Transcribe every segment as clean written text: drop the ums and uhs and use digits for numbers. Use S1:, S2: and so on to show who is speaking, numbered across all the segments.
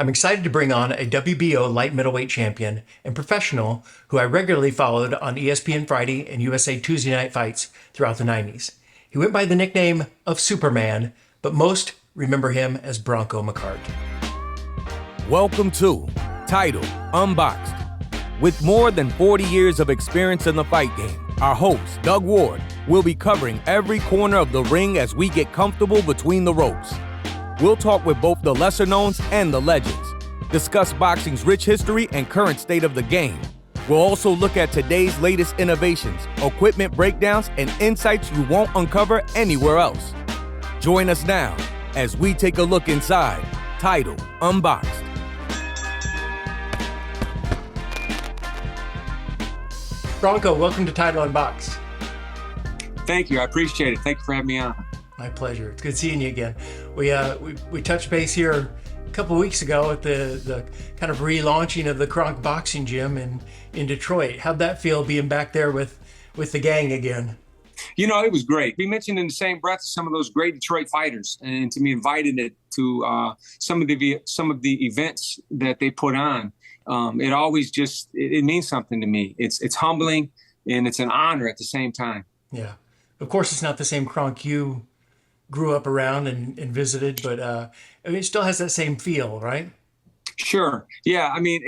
S1: I'm excited to bring on a WBO light middleweight champion and professional who I regularly followed on ESPN Friday and USA Tuesday Night Fights throughout the 90s. He went by the nickname of Superman, but most remember him as Bronco McKart.
S2: Welcome to Title Unboxed. With more than 40 years of experience in the fight game, our host, Doug Ward, will be covering every corner of the ring as we get comfortable between the ropes. We'll talk with both the lesser knowns and the legends, discuss boxing's rich history and current state of the game. We'll also look at today's latest innovations, equipment breakdowns, and insights you won't uncover anywhere else. Join us now as we take a look inside Title Unboxed.
S1: Bronco, welcome to Title Unboxed.
S3: Thank you. I appreciate it. Thank you for having me on.
S1: My pleasure. It's good seeing you again. We touched base here a couple of weeks ago at the kind of relaunching of the Kronk Boxing Gym in Detroit. How'd that feel being back there with the gang again?
S3: You know, it was great. We mentioned in the same breath some of those great Detroit fighters, and to be invited to some of the events that they put on. It always just it means something to me. It's humbling and it's an honor at the same time.
S1: Yeah, of course it's not the same Kronk you grew up around and visited, but I mean, it still has that same feel, right?
S3: Sure. Yeah. I mean,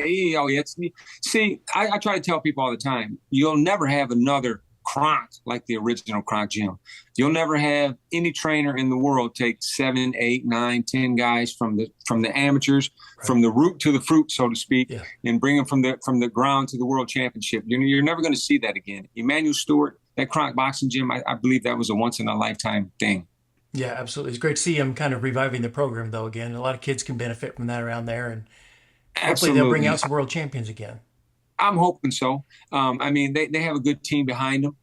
S3: see, I try to tell people all the time, you'll never have another Kronk like the original Kronk Gym. You'll never have any trainer in the world take 7, 8, 9, 10 guys from the amateurs, right, from the root to the fruit, so to speak, yeah, and bring them from the ground to the world championship. You're never going to see that again. Emmanuel Stewart, that Kronk Boxing Gym, I believe that was a once in a lifetime thing.
S1: Yeah, absolutely. It's great to see him kind of reviving the program, though, again. A lot of kids can benefit from that around there, and hopefully
S3: Absolutely.
S1: they'll bring out some world champions again.
S3: I'm hoping so. I mean, they have a good team behind them.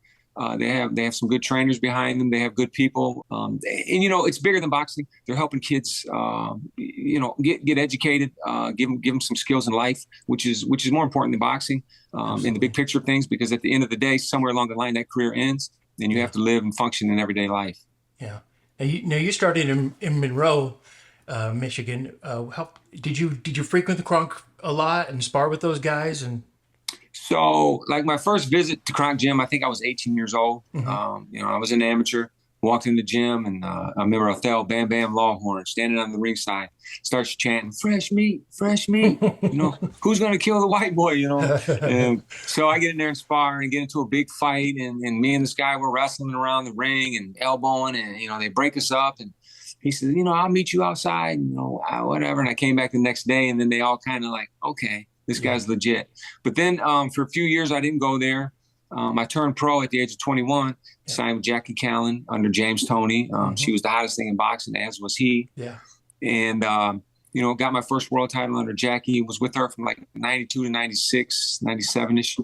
S3: They have some good trainers behind them. They have good people, and you know, it's bigger than boxing. They're helping kids, get educated, give them some skills in life, which is more important than boxing, in the big picture of things. Because at the end of the day, somewhere along the line, that career ends, and you have to live and function in everyday life.
S1: Yeah. Now you started in Monroe, Michigan. Did you frequent the Kronk a lot and spar with those guys? And
S3: so, like my first visit to Kronk Gym, I think I was 18 years old.
S1: mm-hmm.
S3: I was an amateur, walked in the gym, and I remember Othell Bam Bam Lawhorn standing on the ringside, starts chanting, fresh meat, fresh meat. Who's going to kill the white boy, And so I get in there and spar and get into a big fight, and me and this guy were wrestling around the ring and elbowing, and they break us up, and he says, I'll meet you outside, whatever. And I came back the next day, and then they all kind of like, okay, this guy's legit. But then for a few years, I didn't go there. I turned pro at the age of 21, signed with Jackie Callan under James Toney. She was the hottest thing in boxing, as was he.
S1: Yeah.
S3: And, got my first world title under Jackie, was with her from like 92 to 96, 97-ish.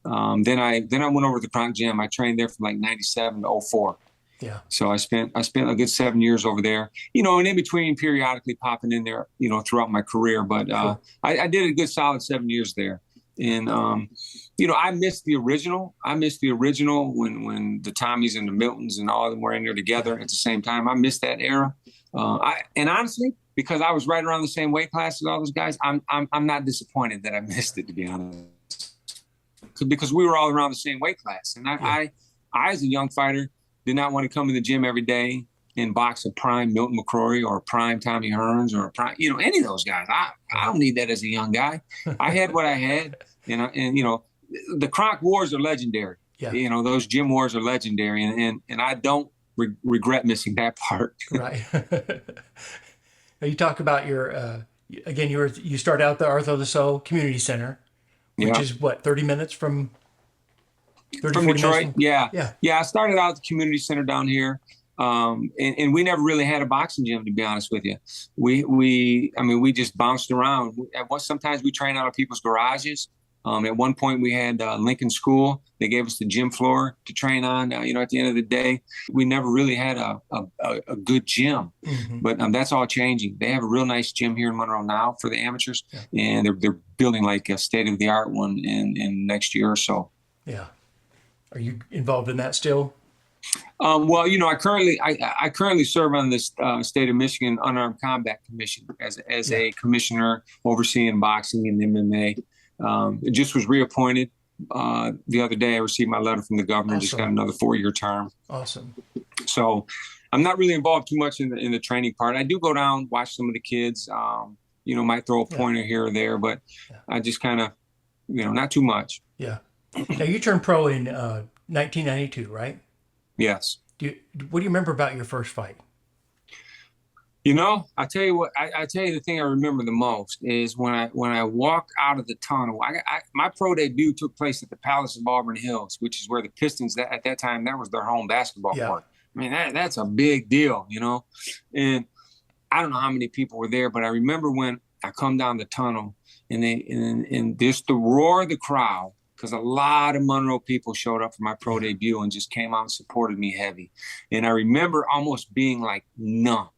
S3: Then I went over to the Kronk Gym. I trained there from like 97 to 04.
S1: Yeah.
S3: So I spent a good 7 years over there, and in between periodically popping in there, throughout my career. But
S1: Sure.
S3: I did a good solid 7 years there. And, I missed the original. I missed the original when the Tommies and the Miltons and all of them were in there together at the same time. I missed that era. And honestly, because I was right around the same weight class as all those guys, I'm not disappointed that I missed it, to be honest. Because we were all around the same weight class. And I as a young fighter, did not want to come in the gym every day and box a prime Milton McCrory or a prime Tommy Hearns or a prime, any of those guys. I don't need that as a young guy. I had what I had, and the Kronk wars are legendary.
S1: Yeah.
S3: Those gym wars are legendary, and I don't regret missing that part.
S1: Right. Now you talk about your again. You start out the Arthur Lasso Community Center, which is what, 30 minutes from.
S3: From Detroit,
S1: yeah.
S3: I started out at the community center down here, and we never really had a boxing gym, to be honest with you. We just bounced around. Sometimes we trained out of people's garages. At one point, we had Lincoln School. They gave us the gym floor to train on. At the end of the day, we never really had a good gym.
S1: Mm-hmm.
S3: But that's all changing. They have a real nice gym here in Monroe now for the amateurs, and they're building like a state-of-the-art one in next year or so.
S1: Yeah. Are you involved in that still?
S3: Well, I currently serve on this state of Michigan Unarmed Combat Commission as
S1: Yeah.
S3: a commissioner overseeing boxing and MMA. It just was reappointed the other day. I received my letter from the governor. Just got
S1: Awesome.
S3: another 4-year term.
S1: Awesome.
S3: So I'm not really involved too much in the training part. I do go down, watch some of the kids. Might throw a pointer here or there, but I just kind of, not too much.
S1: Yeah. Now you turned pro in 1992, right?
S3: Yes.
S1: What do you remember about your first fight?
S3: I tell you what, I tell you the thing I remember the most is when I walk out of the tunnel. My pro debut took place at the Palace of Auburn Hills, which is where the Pistons at that time, that was their home basketball court. I mean, that's a big deal, and I don't know how many people were there, but I remember when I come down the tunnel and just the roar of the crowd, because a lot of Monroe people showed up for my pro debut and just came out and supported me heavy. And I remember almost being like numb,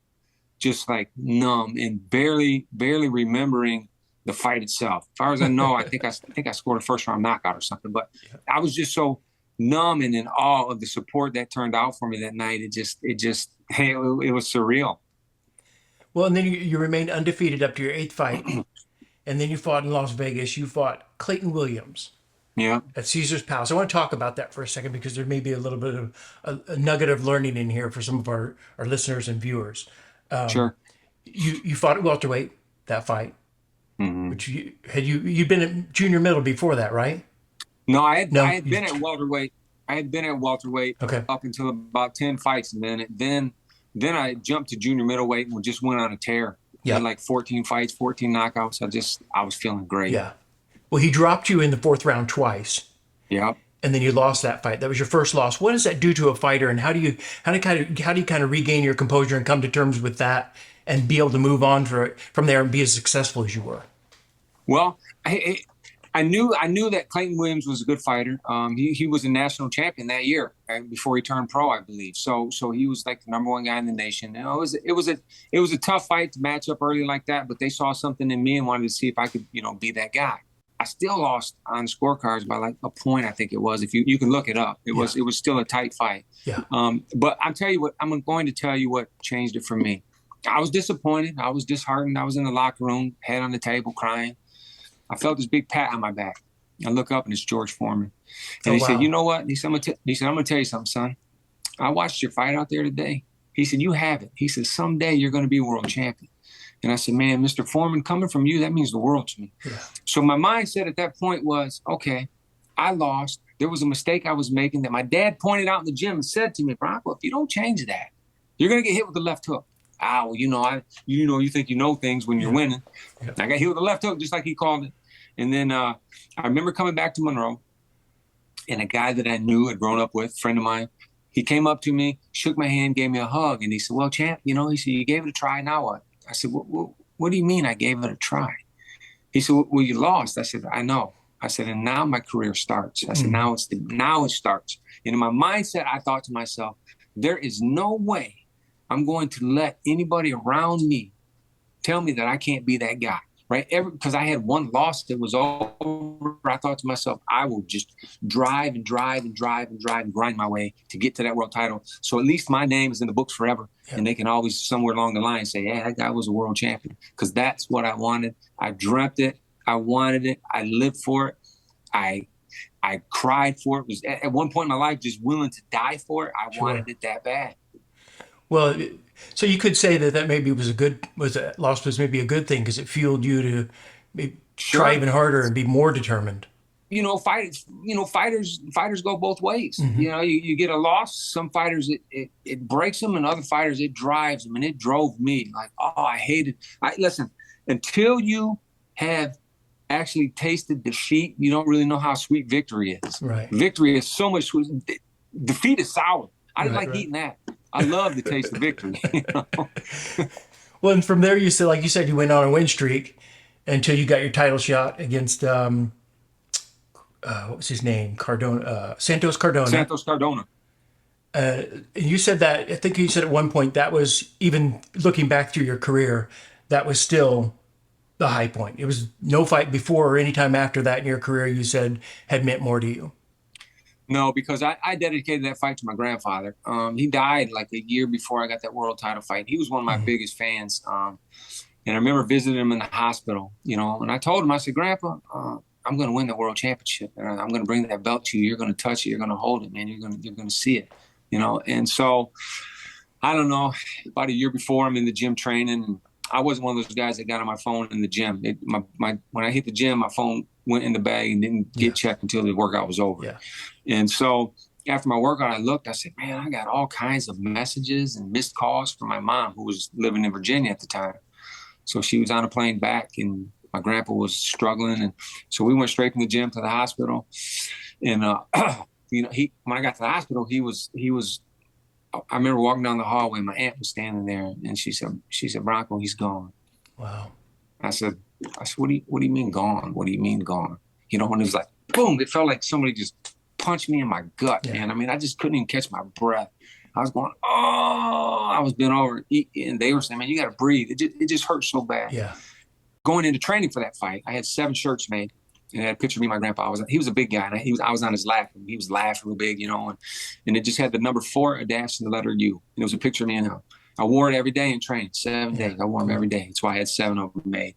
S3: just like numb, and barely remembering the fight itself. As far as I know, I think I scored a first round knockout or something, but I was just so numb and in awe of the support that turned out for me that night. It was surreal.
S1: Well, and then you remained undefeated up to your 8th fight. And then you fought in Las Vegas. You fought Clayton Williams.
S3: Yeah.
S1: At Caesar's Palace. I want to talk about that for a second because there may be a little bit of a nugget of learning in here for some of our listeners and viewers.
S3: Sure.
S1: You fought at welterweight that fight, which you'd been at junior middle before that, right?
S3: No, I had been at welterweight. I had been at welterweight up until about 10 fights, and then I jumped to junior middleweight and just went on a tear. Yeah, like 14 fights, 14 knockouts. I was feeling great.
S1: Yeah. Well, he dropped you in the 4th round twice.
S3: Yeah.
S1: And then you lost that fight. That was your first loss. What does that do to a fighter, and how do you kind of regain your composure and come to terms with that and be able to move on from there and be as successful as you were?
S3: Well, I knew that Clayton Williams was a good fighter. He was a national champion that year before he turned pro, I believe. So he was like the #1 guy in the nation. It was a tough fight to match up early like that, but they saw something in me and wanted to see if I could, be that guy. I still lost on scorecards by like a point, I think it was. If you can look it up, it was still a tight fight.
S1: Yeah.
S3: But I'm going to tell you what changed it for me. I was disappointed. I was disheartened. I was in the locker room, head on the table, crying. I felt this big pat on my back. I look up and it's George Foreman. And he said, "You know what?" He said, "I'm going to tell you something, son. I watched your fight out there today." He said, "You have it." He said, "Someday you're going to be a world champion." And I said, "Man, Mr. Foreman, coming from you, that means the world to me." Yeah. So my mindset at that point was, okay, I lost. There was a mistake I was making that my dad pointed out in the gym and said to me, "Bronco, if you don't change that, you're going to get hit with the left hook." You think you know things when you're winning. Yeah. I got hit with the left hook just like he called it. And then I remember coming back to Monroe, and a guy that I knew, had grown up with, a friend of mine, he came up to me, shook my hand, gave me a hug, and he said, "Well, champ, he said, you gave it a try, now what?" I said, what do you mean I gave it a try? He said, "Well, you lost." I said, "I know." I said, "And now my career starts." I said, now it starts. And in my mindset, I thought to myself, there is no way I'm going to let anybody around me tell me that I can't be that guy, right? Because I had one loss that was over. I thought to myself, I will just drive and grind my way to get to that world title. So at least my name is in the books forever. Yeah. And they can always somewhere along the line say, "Yeah, that guy was a world champion." Because that's what I wanted. I dreamt it. I wanted it. I lived for it. I cried for it. Was at one point in my life just willing to die for it. I wanted it that bad.
S1: Well, so you could say that maybe loss was maybe a good thing because it fueled you to maybe try even harder and be more determined.
S3: Fighters go both ways. Mm-hmm. You get a loss. Some fighters it breaks them, and other fighters it drives them. And it drove me like, I hated. Listen, until you have actually tasted defeat, you don't really know how sweet victory is. Right. Victory is so much sweet. Defeat is sour. I didn't like eating that. I love the taste of victory.
S1: Well, and from there, like you said, you went on a win streak until you got your title shot against what was his name? Santos Cardona.
S3: Santos Cardona.
S1: You said that, I think you said at one point, that was, even looking back through your career, that was still the high point. It was no fight before or any time after that in your career you said had meant more to you.
S3: No, because I dedicated that fight to my grandfather. He died like a year before I got that world title fight. He was one of my biggest fans. And I remember visiting him in the hospital, you know, and I told him, I said, Grandpa, I'm going to win the world championship. And I'm going to bring that belt to you. You're going to touch it. You're going to hold it, man. You're going to see it, you know? And so I don't know, about a year before I'm in the gym training, and I wasn't one of those guys that got on my phone in the gym. When I hit the gym, my phone went in the bag and didn't get checked until the workout was over.
S1: Yeah.
S3: And so after my workout, I looked, I said, man, I got all kinds of messages and missed calls from my mom, who was living in Virginia at the time. So she was on a plane back, and my grandpa was struggling. And so we went straight from the gym to the hospital. And, you know, when I got to the hospital, I remember walking down the hallway, my aunt was standing there, and she said, Bronco, he's gone.
S1: Wow.
S3: I said, what do you mean gone? What do you mean gone? You know, when it was like, boom, it felt like somebody just punched me in my gut, man. I mean, I just couldn't even catch my breath. I was going, oh, I was bent over, and they were saying, man, you got to breathe. It just hurt so bad.
S1: Yeah.
S3: Going into training for that fight, I had 7 shirts made, and I had a picture of me and my grandpa. He was a big guy, and I was on his lap, and he was laughing real big, you know, and it just had the number 4, a dash, and the letter U. And it was a picture of me and him. I wore it every day in training, 7 days. I wore them every day. That's why I had 7 of them made.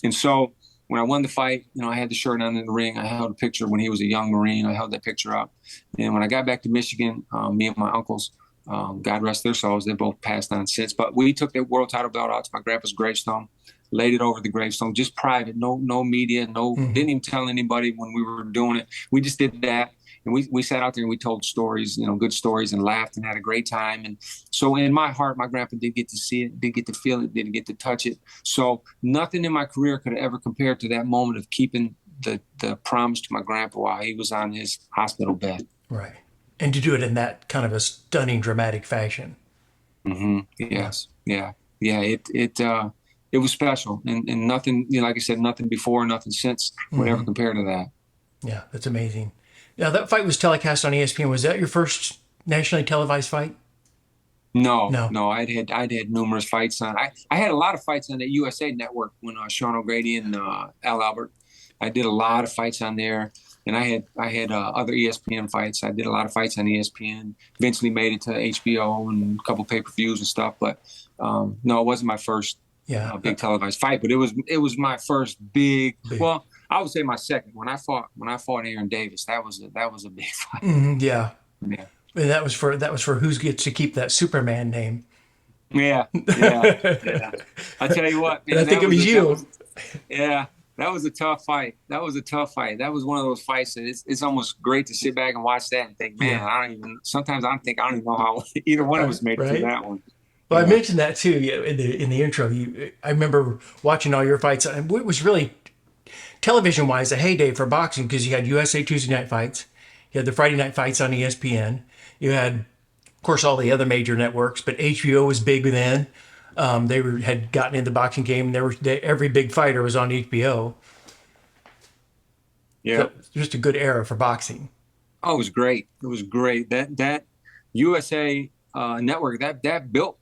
S3: And so when I won the fight, you know, I had the shirt on in the ring. I held a picture when he was a young Marine. I held that picture up. And when I got back to Michigan, me and my uncles, God rest their souls, they both passed on since. But we took that world title belt out to my grandpa's gravestone, laid it over the gravestone, just private, no media, didn't even tell anybody when we were doing it. We just did that. And we sat out there and we told stories, you know, good stories, and laughed and had a great time. And so in my heart, my grandpa did get to see it, did get to feel it, didn't get to touch it. So nothing in my career could ever compare to that moment of keeping the promise to my grandpa while he was on his hospital bed.
S1: Right. And to do it in that kind of a stunning, dramatic fashion.
S3: Yes. Yeah. It was special, and nothing, you know, like I said, nothing before, nothing since would ever compare to that.
S1: Yeah, that's amazing. Now, that fight was telecast on ESPN. Was that your first nationally televised fight?
S3: No. I'd had numerous fights on. I had a lot of fights on the USA Network when Sean O'Grady and Al Albert. I did a lot of fights on there, and I had other ESPN fights. I did a lot of fights on ESPN. Eventually made it to HBO and a couple pay-per-views and stuff. But no, it wasn't my first big televised fight. But it was my first big. Well, I would say my second. When I fought Aaron Davis, that was a big fight.
S1: Yeah. And that was for who gets to keep that Superman name.
S3: Yeah. I tell you what, man,
S1: I think it was you.
S3: That was a tough fight. That was one of those fights that it's almost great to sit back and watch that and think, man, sometimes I don't even know how either one of us made it through that one.
S1: Well, I mentioned that too in the intro. I remember watching all your fights, and it was really television-wise a heyday for boxing, because you had USA Tuesday night fights, you had the Friday night fights on ESPN, you had, of course, all the other major networks, but HBO was big then. They had gotten in the boxing game, and every big fighter was on HBO.
S3: Yeah,
S1: so just a good era for boxing.
S3: Oh, it was great. It was great. That USA Network that built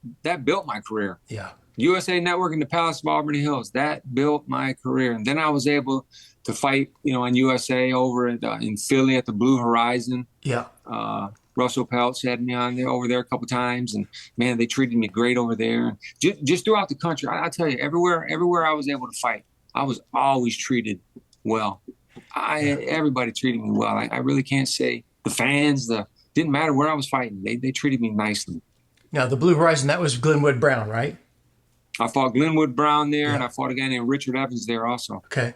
S3: my career.
S1: Yeah.
S3: USA Network in the Palace of Auburn Hills, that built my career. And then I was able to fight, you know, on USA over in Philly at the Blue Horizon. Yeah. Russell Peltz had me on there over there a couple times, and man, they treated me great over there. Just throughout the country, I tell you, everywhere I was able to fight, I was always treated well. Everybody treated me well. I really can't say the fans, didn't matter where I was fighting. They treated me nicely.
S1: Now, the Blue Horizon, that was Glenwood Brown, right?
S3: I fought Glenwood Brown there, and I fought a guy named Richard Evans there also. Okay.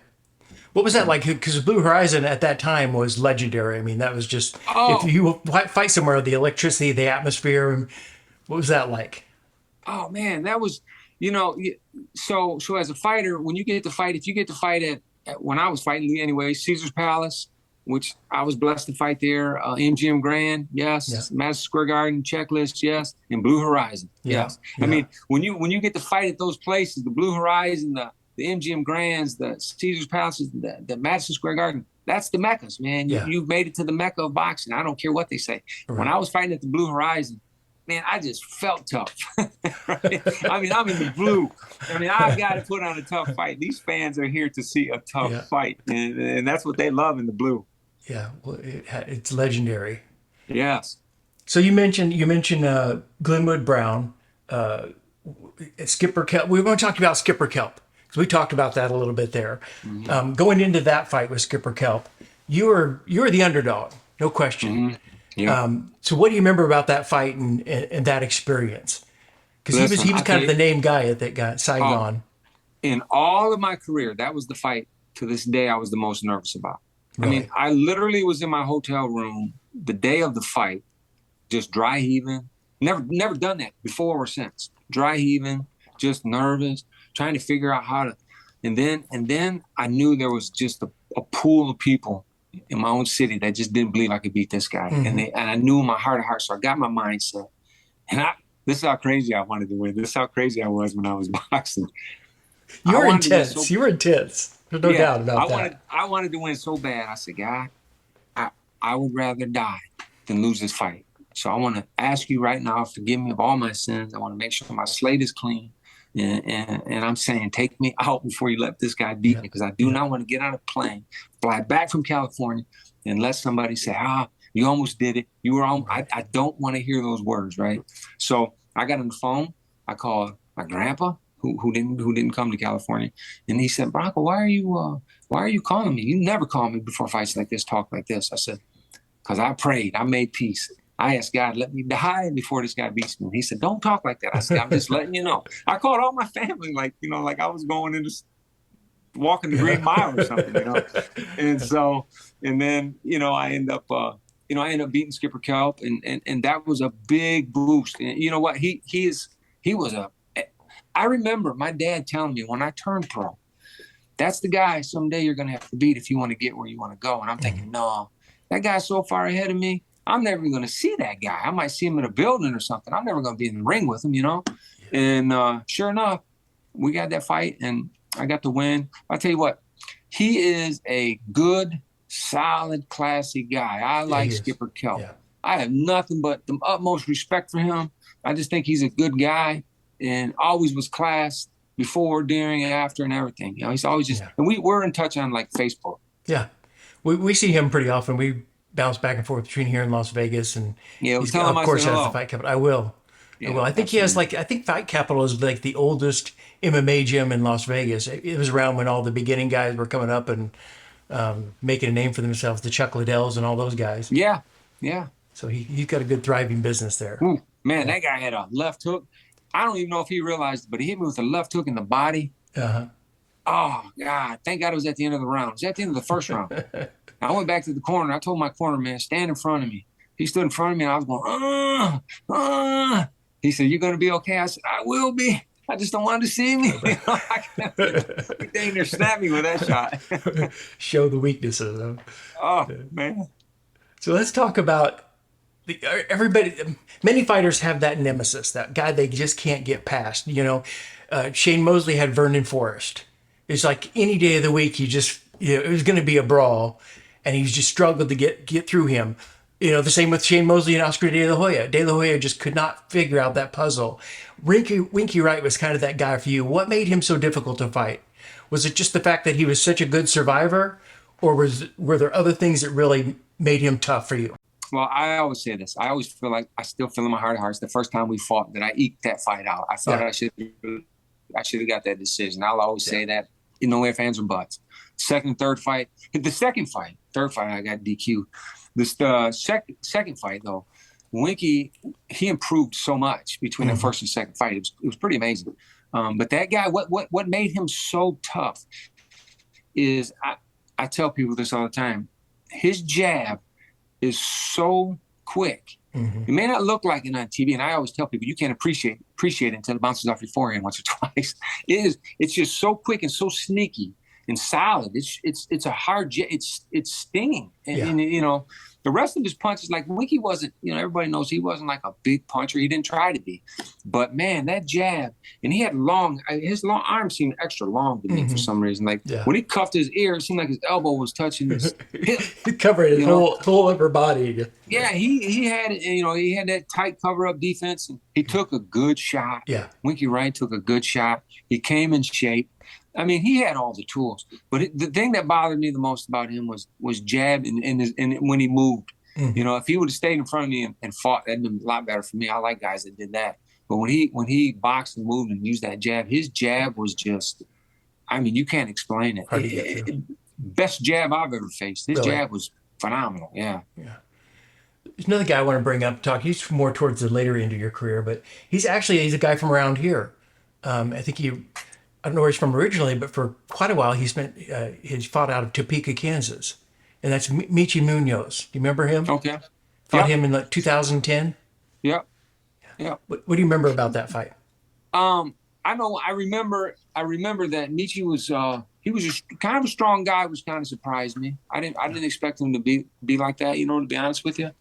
S1: What was that like? Because Blue Horizon at that time was legendary. I mean, that was just, if you fight somewhere, the electricity, the atmosphere, what was that like?
S3: Oh, man, that was, you know, so as a fighter, when you get to fight, if you get to fight at when I was fighting anyway, Caesar's Palace, which I was blessed to fight there, MGM Grand, yes, Madison Square Garden, Checklist, yes, and Blue Horizon, yes. I mean, when you get to fight at those places, the Blue Horizon, the MGM Grands, the Caesar's Palaces, the Madison Square Garden, that's the Meccas, man. You've made it to the Mecca of boxing. I don't care what they say. Right. When I was fighting at the Blue Horizon, man, I just felt tough. Right? I mean, I'm in the blue. I mean, I've got to put on a tough fight. These fans are here to see a tough fight, and that's what they love in the blue.
S1: Yeah, well, it's legendary.
S3: Yes.
S1: So you mentioned Glenwood Brown, uh, Skipper Kelp. We want to talk about Skipper Kelp because we talked about that a little bit there.
S3: Mm-hmm.
S1: Going into that fight with Skipper Kelp, you were the underdog, no question.
S3: Mm-hmm. Yeah.
S1: So what do you remember about that fight and that experience? Because he was kind of the name guy at that guy Saigon.
S3: In all of my career, that was the fight to this day I was the most nervous about.
S1: Really?
S3: I mean, I literally was in my hotel room the day of the fight, just dry heaving. Never done that before or since. Dry heaving, just nervous, trying to figure out how to. And then I knew there was just a pool of people in my own city that just didn't believe I could beat this guy.
S1: Mm-hmm.
S3: And I knew in my heart of hearts, so I got my mindset. And this is how crazy I wanted to win. This is how crazy I was when I was boxing.
S1: You were intense. You were intense. There's no doubt about that.
S3: I wanted to win so bad. I said, God, I would rather die than lose this fight. So I want to ask you right now, forgive me of all my sins. I want to make sure my slate is clean. And I'm saying, take me out before you let this guy beat me, because I do not want to get on a plane, fly back from California, and let somebody say, you almost did it. You were on. I don't want to hear those words, right? So I got on the phone. I called my grandpa, who didn't come to California, and he said, Bronco, why are you calling me? You never call me before fights like this, talk like this. I said, because I prayed, I made peace. I asked God, let me die before this guy beats me. He said, don't talk like that. I said, I'm just letting you know. I called all my family like I was going into walking the Green Mile or something, And then, I end up beating Skipper Kelp, and that was a big boost. And you know what? I remember my dad telling me when I turned pro, that's the guy someday you're going to have to beat if you want to get where you want to go. And I'm thinking, no, that guy's so far ahead of me. I'm never going to see that guy. I might see him in a building or something. I'm never going to be in the ring with him, And sure enough, we got that fight, and I got the win. I'll tell you what, he is a good, solid, classy guy. I like Skipper Kelp. Yeah. I have nothing but the utmost respect for him. I just think he's a good guy and always was class before, during, and after, and everything. He's always just, and we're in touch on like Facebook.
S1: Yeah. We see him pretty often. We bounce back and forth between here and Las Vegas, and
S3: he's of course has
S1: the Fight Capital. I will. I think he has I think Fight Capital is like the oldest MMA gym in Las Vegas. It was around when all the beginning guys were coming up and making a name for themselves, the Chuck Liddells and all those guys.
S3: Yeah.
S1: So he's got a good thriving business there.
S3: Ooh, man, that guy had a left hook. I don't even know if he realized it, but he hit me with a left hook in the body.
S1: Uh-huh.
S3: Oh, God. Thank God it was at the end of the round. It was at the end of the first round. I went back to the corner. I told my corner man, stand in front of me. He stood in front of me, and I was going, He said, you're going to be okay? I said, I will be. I just don't want to see me. He dang near snapped me with that shot.
S1: Show the weaknesses. Huh?
S3: Oh, man.
S1: So let's talk about everybody. Many fighters have that nemesis, that guy they just can't get past. Shane Mosley had Vernon Forrest. It's like any day of the week, it was going to be a brawl, and he just struggled to get through him. The same with Shane Mosley and Oscar De La Hoya. De La Hoya just could not figure out that puzzle. Winky Wright was kind of that guy for you. What made him so difficult to fight? Was it just the fact that he was such a good survivor, or were there other things that really made him tough for you?
S3: Well, I always say this. I always feel like I still feel in my heart of hearts the first time we fought that I eked that fight out. I thought I should have got that decision. I'll always say that. No ifs, ands, or buts. Third fight, I got DQ. Second fight, though, Winky, he improved so much between the first and second fight. It was pretty amazing. But that guy, what made him so tough is, I tell people this all the time, his jab is so quick. Mm-hmm. It may not look like it on TV, and I always tell people you can't appreciate it until it bounces off your forehead once or twice. It's just so quick and so sneaky and solid. It's a hard jab. It's stinging, and the rest of his punches, like Winky wasn't. Everybody knows he wasn't like a big puncher. He didn't try to be, but man, that jab, and he had his long arm seemed extra long to me for some reason. Like when he cuffed his ear, it seemed like his elbow was touching his hip.
S1: He covered his whole upper body.
S3: Yeah, he had he had that tight cover up defense. And he took a good shot.
S1: Yeah,
S3: Winky Wright took a good shot. He came in shape. I mean, he had all the tools, but the thing that bothered me the most about him was jab and when he moved.
S1: Mm-hmm.
S3: You know, if he would have stayed in front of me and fought, that'd been a lot better for me. I like guys that did that. But when he boxed and moved and used that jab, his jab was just, I mean, you can't explain it.
S1: Hard to get through.
S3: Best jab I've ever faced. His
S1: Really?
S3: jab was phenomenal. Yeah.
S1: Yeah. There's another guy I want to bring up, talk. He's more towards the later end of your career, but he's a guy from around here. I think I don't know where he's from originally, but for quite a while he's fought out of Topeka, Kansas, and that's Michi Munoz. Do you remember him?
S3: Okay.
S1: Fought him in like 2010.
S3: Yep. Yeah.
S1: What do you remember about that fight?
S3: I know. I remember that Michi was he was just kind of a strong guy, which kind of surprised me. I didn't expect him to be like that. You know, to be honest with you.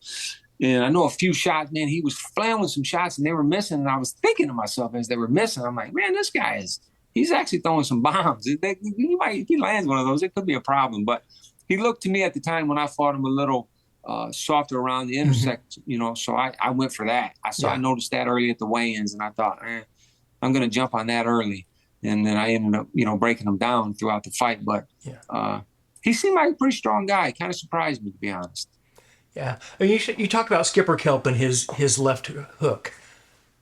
S3: And I know a few shots, man. He was flying with some shots, and they were missing. And I was thinking to myself as they were missing, I'm like, man, this guy he's actually throwing some bombs. If he lands one of those, it could be a problem. But he looked to me at the time when I fought him a little softer around the intersection, you know. So I went for that. I noticed that early at the weigh-ins, and I thought, I'm going to jump on that early. And then I ended up, you know, breaking him down throughout the fight. But he seemed like a pretty strong guy. Kind of surprised me, to be honest.
S1: Yeah, I mean, you talked about Skipper Kelp and his left hook.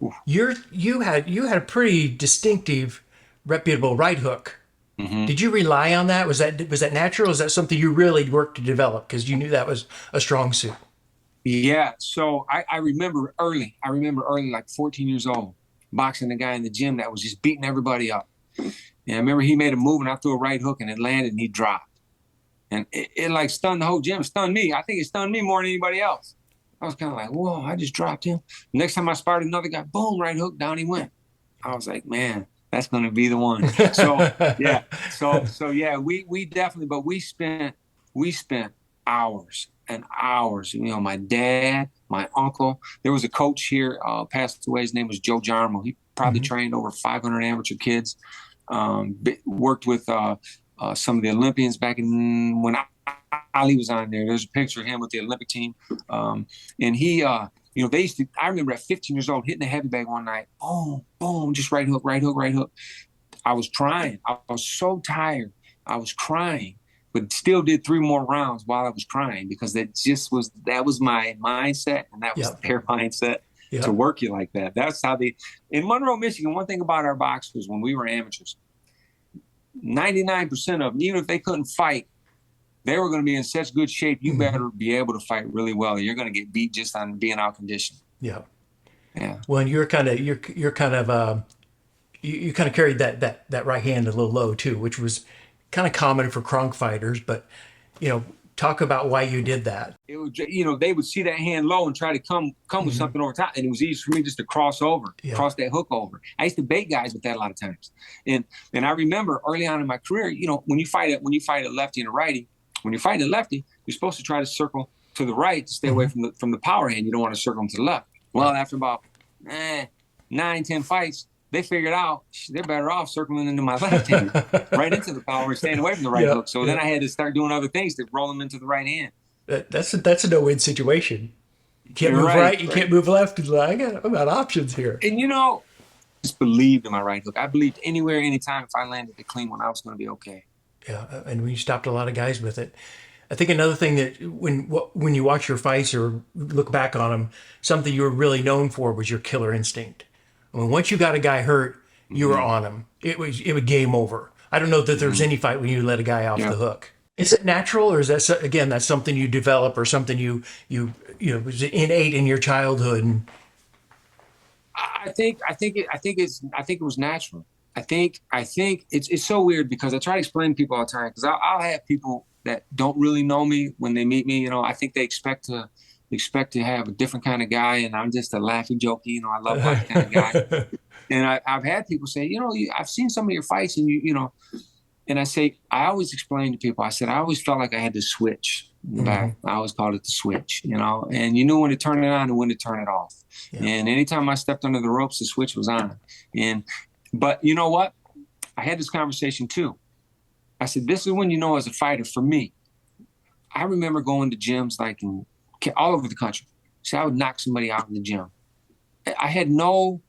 S3: Oof.
S1: You had a pretty distinctive, reputable right hook.
S3: Mm-hmm.
S1: Did you rely on that? Was that natural? Or is that something you really worked to develop because you knew that was a strong suit?
S3: Yeah. So I remember early, like 14 years old, boxing a guy in the gym that was just beating everybody up. And I remember he made a move and I threw a right hook and it landed and he dropped. And it like stunned the whole gym. It stunned me. I think it stunned me more than anybody else. I was kind of like, whoa, I just dropped him. Next time I sparred another guy, boom, right hook, down he went. I was like, man, that's going to be the one. So, yeah. So yeah, we definitely, but we spent hours and hours. You know, my dad, my uncle, there was a coach here, passed away. His name was Joe Jarmo. He probably trained over 500 amateur kids, worked with some of the Olympians back in when Ali was on there. There's a picture of him with the Olympic team. And he, you know, they used to, I remember at 15 years old hitting the heavy bag one night, boom, boom, just right hook, right hook, right hook. I was trying. I was so tired. I was crying, but still did 3 more rounds while I was crying because that was my mindset and that was their mindset to work you like that. That's how in Monroe, Michigan, one thing about our boxers when we were amateurs, 99% of them, even if they couldn't fight, they were going to be in such good shape. You better be able to fight really well. You're going to get beat just on being out conditioned. Yeah. Yeah.
S1: Well, and you kind of carried that right hand a little low too, which was kind of common for Kronk fighters. But you know, talk about why you did that.
S3: It was, you know, they would see that hand low and try to come with something over top, and it was easy for me just to cross that hook over. I used to bait guys with that a lot of times, and I remember early on in my career, you know, when you fight a lefty and a righty, when you're fighting a lefty, you're supposed to try to circle to the right to stay away from the power hand. You don't want to circle them to the left. Well, after about 9-10 fights, they figured out they're better off circling into my left hand, right into the power and staying away from the right hook. So then I had to start doing other things to roll them into the right hand.
S1: That's a no-win situation. You can't move right, you can't move left. I'm out options here.
S3: And you know, I just believed in my right hook. I believed anywhere, anytime, if I landed the clean one, I was going to be okay.
S1: Yeah, and we stopped a lot of guys with it. I think another thing that when you watch your fights or look back on them, something you were really known for was your killer instinct. I mean, once you got a guy hurt, you were on him. It was game over. I don't know that there's any fight when you let a guy off the hook. Is it natural, or is that again that's something you develop or something you was innate in your childhood?
S3: I think it was natural. I think it's so weird because I try to explain to people all the time because I'll have people that don't really know me when they meet me. You know, I think they expect to have a different kind of guy, and I'm just a laughy, jokey. You know, I love that kind of guy. And I've had people say, you know, I've seen some of your fights, and you know, and I say I always explain to people. I said I always felt like I had to switch back. I always called it the switch. You know, and you knew when to turn it on and when to turn it off. Yeah. And anytime I stepped under the ropes, the switch was on. But you know what? I had this conversation too. I said, this is when you know as a fighter, for me, I remember going to gyms like all over the country. So I would knock somebody out in the gym. I had no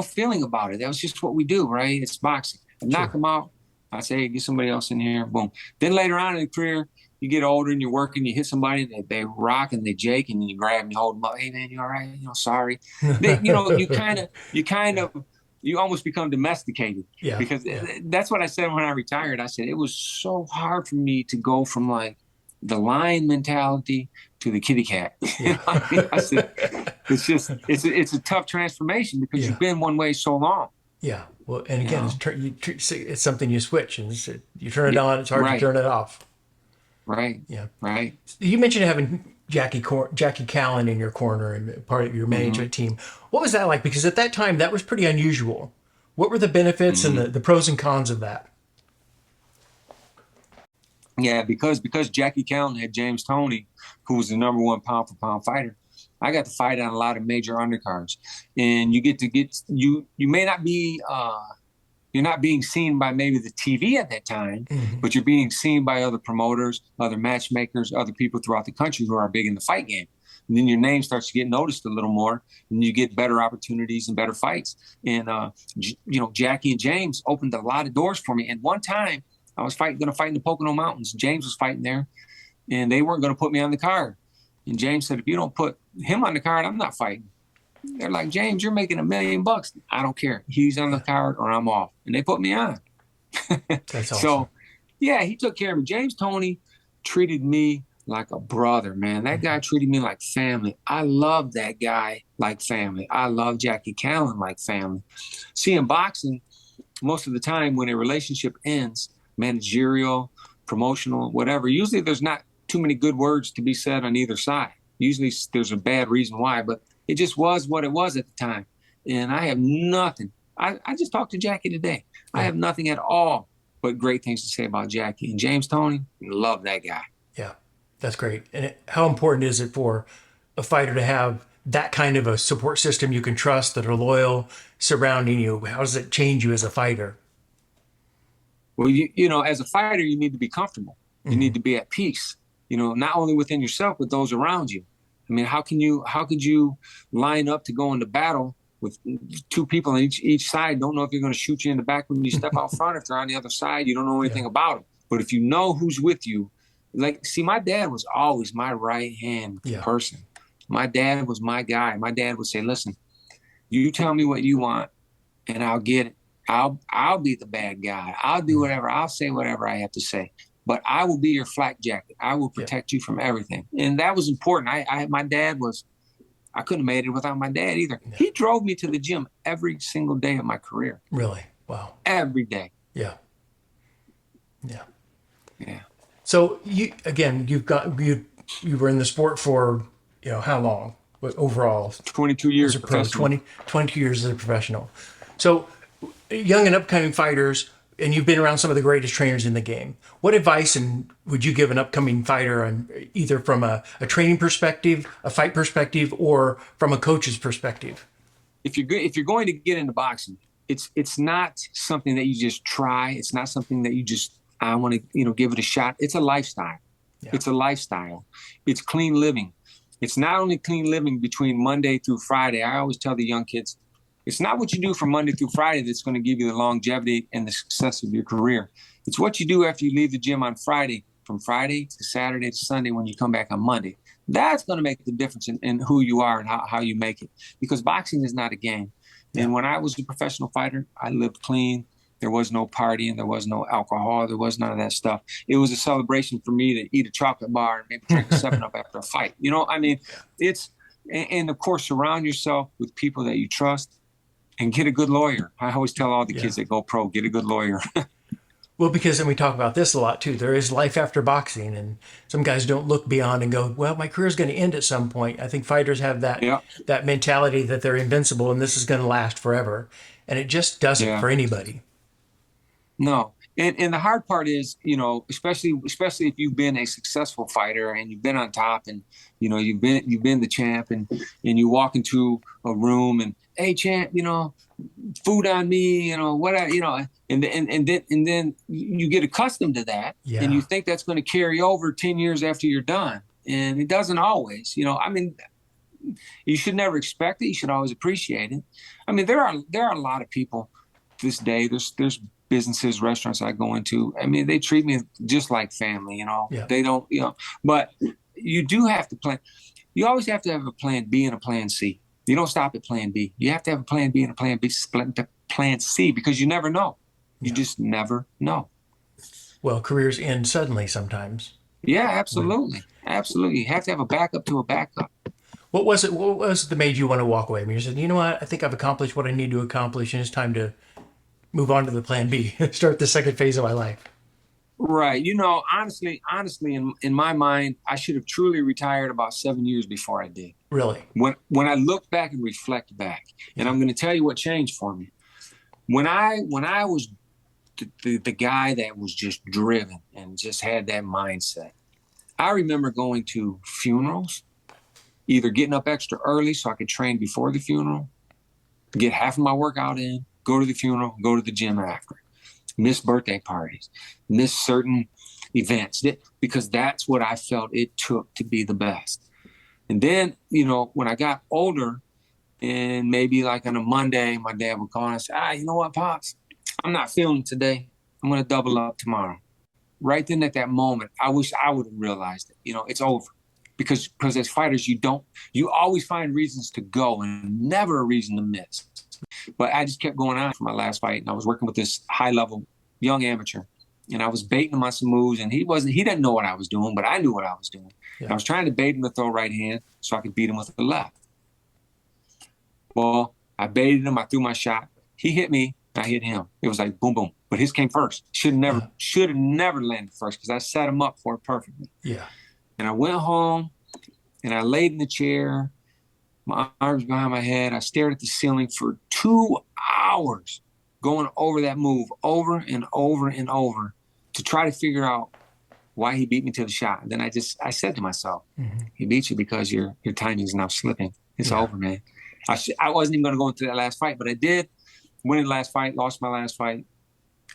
S3: feeling about it. That was just what we do, right? It's boxing. I'd knock them out. I say, hey, get somebody else in here. Boom. Then later on in the career, you get older and you're working, you hit somebody, and they rock and they jake, and you grab them, you hold them up. Hey man, you all right? Sorry. You almost become domesticated.
S1: Yeah.
S3: Because
S1: Yeah.
S3: that's what I said when I retired. I said it was so hard for me to go from like the lion mentality to the kitty cat.
S1: Yeah.
S3: I said, it's a tough transformation because
S1: Yeah.
S3: you've been one way so long.
S1: Yeah. Well, and again, it's something you switch, and you turn it
S3: Yeah,
S1: on. It's hard to
S3: right,
S1: turn it off.
S3: right,
S1: Yeah.
S3: right.
S1: You mentioned having Jackie Callan in your corner and part of your management team. What was that like? Because at that time, that was pretty unusual. What were the benefits and the pros and cons of that?
S3: Yeah, because Jackie Callan had James Toney, who was the #1 pound for pound fighter. I got to fight on a lot of major undercards, and you may not be you're not being seen by maybe the TV at that time, but you're being seen by other promoters, other matchmakers, other people throughout the country who are big in the fight game. And then your name starts to get noticed a little more, and you get better opportunities and better fights. And Jackie and James opened a lot of doors for me. And one time, I was going to fight in the Pocono Mountains. James was fighting there, and they weren't going to put me on the card. And James said, if you don't put him on the card, I'm not fighting. They're like, James, you're making $1 million. I don't care. He's on the card or I'm off. And they put me on.
S1: That's awesome.
S3: So, yeah, he took care of me. James Toney treated me like a brother, man. That guy treated me like family. I love that guy like family. I love Jackie Callan like family. See, in boxing, most of the time when a relationship ends, managerial, promotional, whatever, usually there's not too many good words to be said on either side. Usually there's a bad reason why, but it just was what it was at the time. And I have nothing. I just talked to Jackie today. I have nothing at all but great things to say about Jackie. And James Toney, love that guy.
S1: Yeah, that's great. And how important is it for a fighter to have that kind of a support system you can trust, that are loyal, surrounding you? How does it change you as a fighter?
S3: Well, as a fighter, you need to be comfortable. You need to be at peace, not only within yourself, but those around you. I mean, how could you line up to go into battle with two people on each side? Don't know if you're going to shoot you in the back when you step out front. If they're on the other side, you don't know anything about them. But if you know who's with you, my dad was always my right hand person. My dad was my guy. My dad would say, listen, you tell me what you want and I'll get it. I'll be the bad guy. I'll do whatever. I'll say whatever I have to say. But I will be your flak jacket. I will protect you from everything. And that was important. My dad was, I couldn't have made it without my dad either. Yeah. He drove me to the gym every single day of my career.
S1: Really? Wow.
S3: Every day.
S1: Yeah. Yeah.
S3: Yeah.
S1: So you were in the sport for, how long? But overall?
S3: 22 years as a professional.
S1: 22 years as a professional. So young and upcoming fighters, and you've been around some of the greatest trainers in the game. What advice would you give an upcoming fighter, on either from a training perspective, a fight perspective, or from a coach's perspective?
S3: If you're going to get into boxing, it's not something that you just try. It's not something that you just, I want to give it a shot. It's a lifestyle. Yeah. It's a lifestyle. It's clean living. It's not only clean living between Monday through Friday. I always tell the young kids, it's not what you do from Monday through Friday that's going to give you the longevity and the success of your career. It's what you do after you leave the gym on Friday, from Friday to Saturday to Sunday when you come back on Monday. That's going to make the difference in who you are and how you make it. Because boxing is not a game. Yeah. And when I was a professional fighter, I lived clean. There was no partying. There was no alcohol. There was none of that stuff. It was a celebration for me to eat a chocolate bar and maybe drink a 7-Up after a fight. And of course, surround yourself with people that you trust. And get a good lawyer. I always tell all the kids that go pro, get a good lawyer.
S1: Well, because, and we talk about this a lot too, there is life after boxing, and some guys don't look beyond and go, well, my career is going to end at some point. I think fighters have that mentality that they're invincible and this is going to last forever. And it just doesn't for anybody.
S3: No. And the hard part is, especially if you've been a successful fighter and you've been on top and, you've been the champ and you walk into a room and, hey, champ, food on me, and then you get accustomed to that and you think that's going to carry over 10 years after you're done. And it doesn't always, you should never expect it. You should always appreciate it. I mean, there are a lot of people this day. There's businesses, restaurants I go into, I mean, they treat me just like family, you know.
S1: Yeah.
S3: They don't, you know, but you do have to plan. You always have to have a plan B and a plan C. You don't stop at plan B. You have to have a plan B and a plan B, plan C, because you never know. You just never know.
S1: Well, careers end suddenly sometimes.
S3: Yeah, absolutely. Absolutely. You have to have a backup to a backup.
S1: What was it? What was it that made you want to walk away? I mean, you said, you know what? I think I've accomplished what I need to accomplish, and it's time to move on to the plan B, start the second phase of my life.
S3: Right. You know, honestly, in my mind, I should have truly retired about 7 years before I did.
S1: Really?
S3: When I look back and reflect back, and I'm going to tell you what changed for me. When I was the guy that was just driven and just had that mindset, I remember going to funerals, either getting up extra early so I could train before the funeral, get half of my workout in, go to the funeral, go to the gym after. Miss birthday parties, miss certain events, because that's what I felt it took to be the best. And then, you know, when I got older, and maybe like on a Monday, my dad would call and say, you know what, Pops, I'm not feeling today. I'm going to double up tomorrow. Right then at that moment, I wish I would have realized it. You know, it's over. Because as fighters, you always find reasons to go and never a reason to miss. But I just kept going on for my last fight, and I was working with this high-level young amateur, and I was baiting him on some moves, and he didn't know what I was doing, but I knew what I was doing. Yeah. I was trying to bait him to throw right hand so I could beat him with the left. Well, I baited him, I threw my shot. He hit me, I hit him. It was like boom, boom. But his came first. Should have never landed first, because I set him up for it perfectly.
S1: Yeah.
S3: And I went home, and I laid in the chair, my arms behind my head. I stared at the ceiling for 2 hours, going over that move over and over and over to try to figure out why he beat me to the shot. And then I said to myself, he beat you because your timing is now slipping. It's over, man. I wasn't even going to go into that last fight, but I did. Win the last fight, lost my last fight.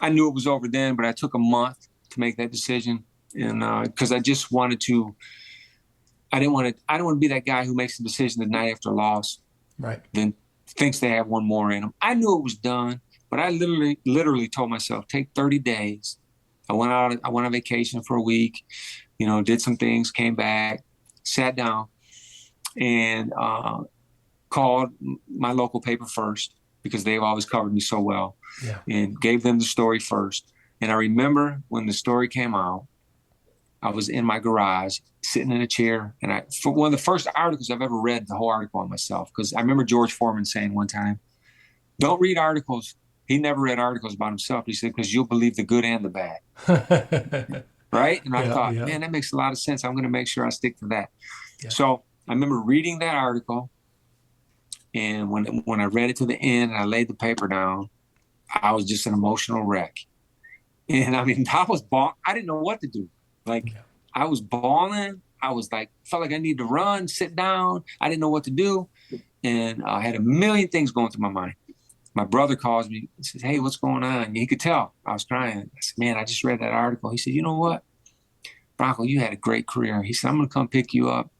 S3: I knew it was over then, but I took a month to make that decision. And because I just wanted to, I don't want to be that guy who makes the decision the night after a loss.
S1: Right.
S3: Then thinks they have one more in them. I knew it was done, but I literally told myself, take 30 days. I went on vacation for a week, you know, did some things, came back, sat down, and called my local paper first, because they've always covered me so well, and gave them the story first. And I remember when the story came out, I was in my garage, sitting in a chair, and for one of the first articles I've ever read, the whole article on myself, because I remember George Foreman saying one time, don't read articles. He never read articles about himself. He said, because you'll believe the good and the bad. Right? And I thought, man, that makes a lot of sense. I'm going to make sure I stick to that. Yeah. So I remember reading that article, and when I read it to the end and I laid the paper down, I was just an emotional wreck. And I mean, I didn't know what to do. Like, I was bawling. I was like, felt like I needed to run, sit down. I didn't know what to do. And I had a million things going through my mind. My brother calls me and says, hey, what's going on? And he could tell I was crying. I said, man, I just read that article. He said, you know what, Bronco, you had a great career. He said, I'm going to come pick you up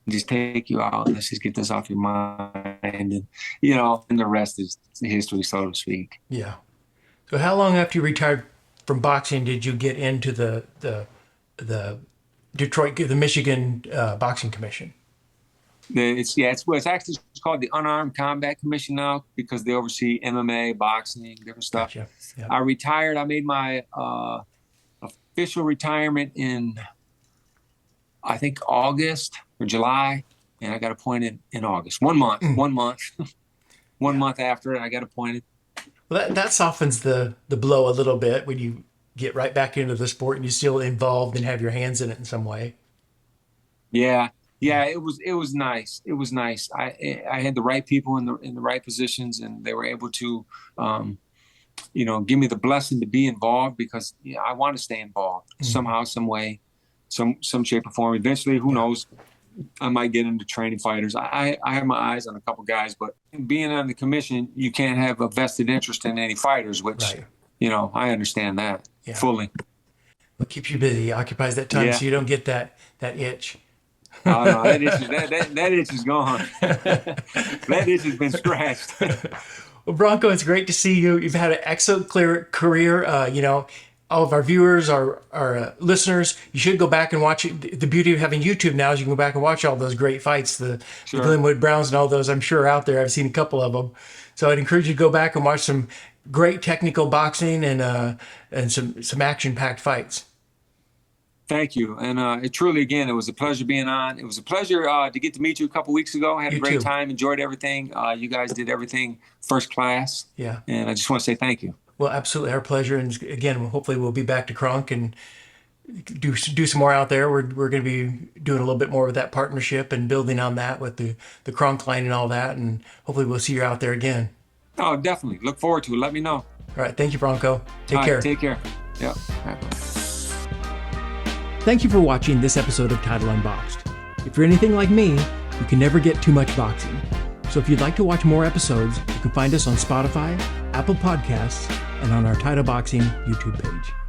S3: and just take you out. Let's just get this off your mind. And, you know, and the rest is history, so to speak.
S1: Yeah. So how long after you retired from boxing did you get into the Detroit, the Michigan Boxing Commission?
S3: It's actually called the Unarmed Combat Commission now, because they oversee MMA, boxing, different stuff.
S1: Gotcha. Yep.
S3: I retired. I made my official retirement in, I think, August or July, and I got appointed in August. 1 month. 1 month. One month after it, I got appointed.
S1: Well, that softens the blow a little bit when you get right back into the sport and you're still involved and have your hands in it in some way.
S3: Yeah. Yeah, it was nice. It was nice. I had the right people in the right positions, and they were able to, give me the blessing to be involved, because I want to stay involved somehow, some way, some shape or form. Eventually, who knows? I might get into training fighters. I have my eyes on a couple guys, but being on the commission, you can't have a vested interest in any fighters, which I understand that fully.
S1: It keeps you busy, occupies that time, so you don't get that itch.
S3: Oh, no, that itch is gone. That itch has been scratched.
S1: Well, Bronco, it's great to see you. You've had an excellent career. All of our viewers, our listeners, you should go back and watch it. The beauty of having YouTube now is you can go back and watch all those great fights, the Glenwood Browns and all those. I'm sure are out there. I've seen a couple of them. So I'd encourage you to go back and watch some great technical boxing and some action-packed fights.
S3: Thank you. And it truly, again, it was a pleasure being on. It was a pleasure to get to meet you a couple weeks ago. I had a great time, enjoyed everything. You guys did everything first class.
S1: Yeah.
S3: And I just want to say thank you.
S1: Well, absolutely. Our pleasure. And again, hopefully we'll be back to Kronk and do some more out there. We're going to be doing a little bit more with that partnership and building on that with the Kronk line and all that. And hopefully we'll see you out there again.
S3: Oh, definitely. Look forward to it. Let me know.
S1: All right. Thank you, Bronco. Take care.
S3: Take care. Yeah.
S1: Thank you for watching this episode of Title Unboxed. If you're anything like me, you can never get too much boxing. So if you'd like to watch more episodes, you can find us on Spotify, Apple Podcasts, and on our Title Boxing YouTube page.